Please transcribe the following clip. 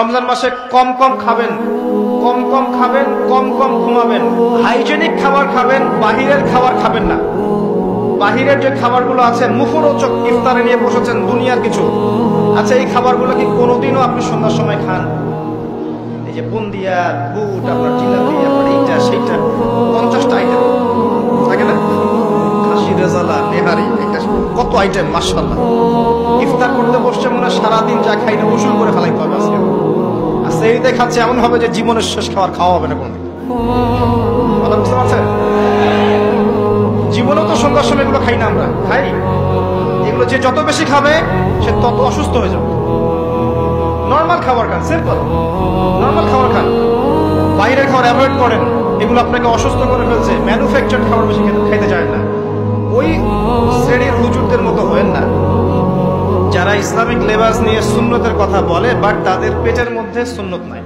রমজান মাসে কম কম খাবেন, কম কম খাবেন, কম কম ঘুমাবেন, হাইজেনিক খাবার খাবেন, বাহিরের খাবার খাবেন না। বাহিরের যে খাবারগুলো আছে মুখরোচক, ইফতারে নিয়ে বসেছেন দুনিয়ার কিছু, আচ্ছা এই খাবারগুলো কি কোনোদিনও আপনি সন্ধ্যার সময় খান? এই যে বুন্দিয়া, বুট, আপনার জিলাপি, আপনার এইটা সেইটা, 50টা আইটেম থাকে না, খাসি রেজালা, নেহারি, এটা কত আইটেম, মাশাআল্লাহ। ইফতার করতে বসছে মনে হয় সারাদিন যা খাইলে উসুল করে ফেলাইতে হবে আজকে। আর সেইতে খাচ্ছে এমন হবে যে জীবনের শেষ খাবার খাওয়া হবে না কোনদিন। কথা বুঝতে পারছেন? জীবনেও তো সন্ধ্যার সময় এগুলো খাই না, আমরা খাই এগুলো। যে যত বেশি খাবে সে তত অসুস্থ হয়ে যাবে। নর্মাল খাবার খান, সিম্পল নর্মাল খাবার খান, বাইরের খাবার অ্যাভয়েড করেন, এগুলো আপনাকে অসুস্থ করে ফেলছে। ম্যানুফ্যাকচার্ড খাবার বেশি খাইতে চায় না। ওই শ্রেণীর হুজুরদের মতো হয়েন না যারা ইসলামিক লেবাস নিয়ে সুন্নতের কথা বলে বাট তাদের পেটের মধ্যে সুন্নত নাই।